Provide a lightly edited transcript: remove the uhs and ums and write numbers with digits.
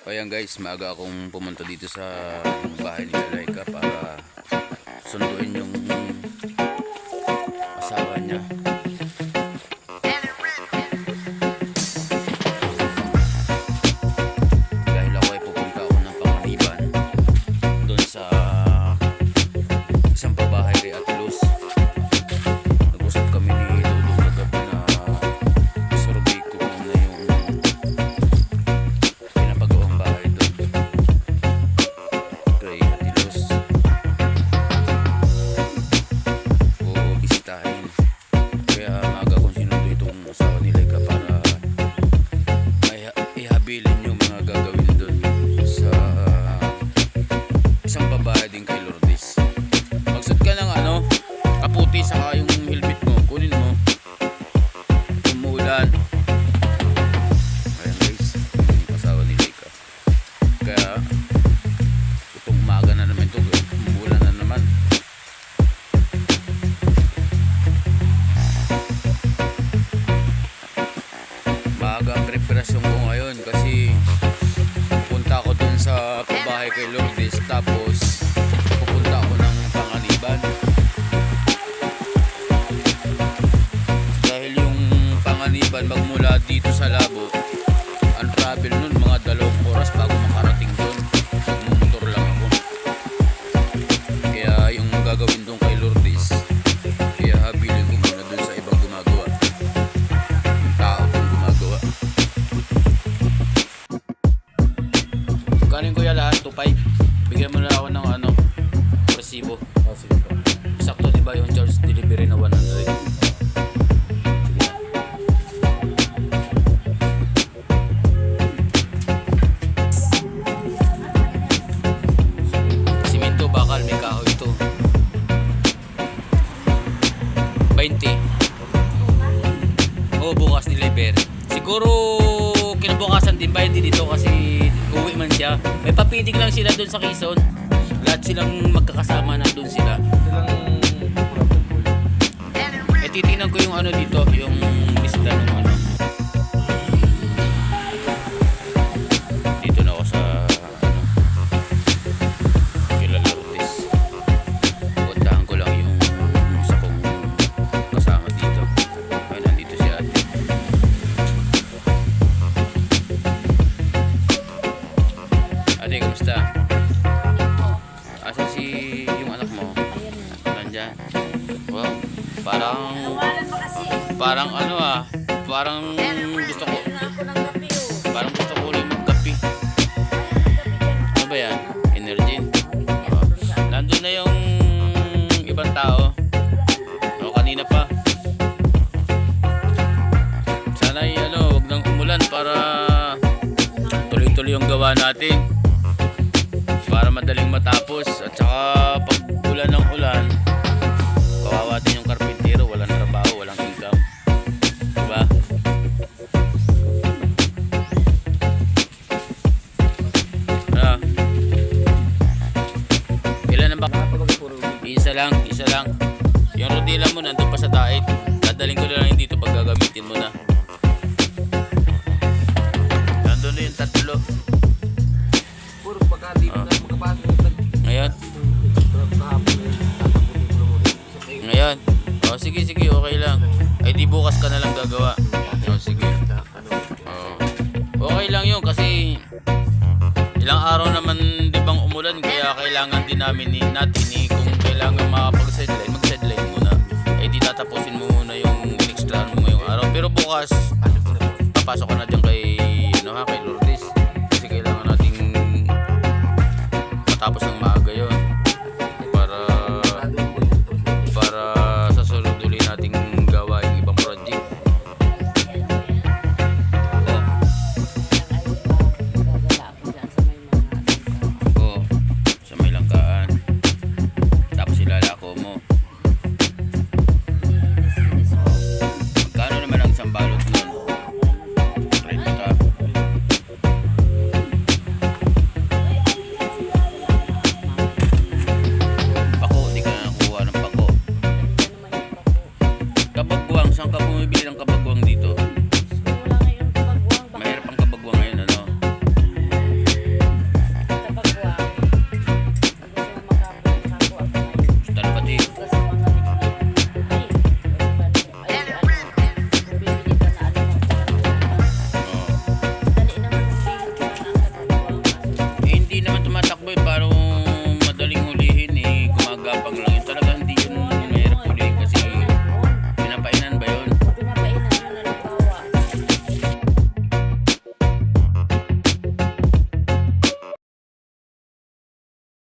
Ayan guys, maaga akong pumunta dito sa bahay ni Laika para sunduin yung asawa niya. Dahil ako ay pupunta ako ng Panganiban doon sa isang pabahay kay Ate Luz. Nag-usap kami ni Lulong kagabi na survey ko na yung pinapagawang bahay doon kay Ate Luz. Oo, bisitahin. Kaya maaga kong sinundo itong asawa ni Laika para ihabilin yung mga gagawin doon sa isang babae din kay Lourdes. Magsud ka ng kaputi saka yung helmet mo, kunin mo. Umuulan. Ayan guys, yung asawa ni Laika. Kaya itong umaga na naman ito, umuulan na naman. Maaga ang preparasyon ko ngayon kasi pupunta ako dun sa pabahay kay Lourdes, tapos pupunta ako ng Panganiban. Dahil yung Panganiban magmula dito sa Labo, ang travel nun mga 2 oras bago makarating dun. Magmumotor lang ako. Kaya yung gagawin dun kay Lourdes, kaya habilin ko muna dun sa ibang gumagawa. Yung tao dun gumagawa. Kanin ko yan lahat, 2.5. Bigyan mo na ako ng resibo. Oh, sige po. Sakto di ba yung charge delivery na 100? Sige na. Simento, bakal, may kahoy ito. 20. Oo, bukas deliver. Siguro kinabukasan din ba hindi dito kasi uwi man siya. May papitik lang sila doon sa Quezon. Lahat silang magkakasama na doon sila. Titingnan ko yung dito, yung lista ng dito na ako sa kila Lourdes. Puntahan ko lang yung isa kong kasama dito. Ay, nandito si ate. Ate, kamusta? Asan si yung anak mo? Nandyan? Wow, parang gusto ko ulit magkape. Ano ba yan? Energy? Nandun na yung ibang tao. Kanina pa. Sana wag nang umulan para tuloy-tuloy yung gawa natin. Para madaling matapos. At saka pag ulan ng ulan, kawawa din yung karpintero, walang trabaho, walang income. Diba? Ilan ang isa lang. Yung rodila mo nandun pa sa daig. Dadaling ko na lang dito pag gagamitin mo na. Nandun na yung 3. Puro pagka di na magkapasok. Ngayon. Oh, sige, okay lang. Ay di bukas ka na lang gagawa. Oh, sige. Okay lang yun kasi ilang araw naman di bang umulan, kaya kailangan din namin kung kailangan makapag-sideline, mag-sideline muna. Eh di tatapusin mo muna yung extra mo ngayong araw. Pero bukas papasok ka na dyan kay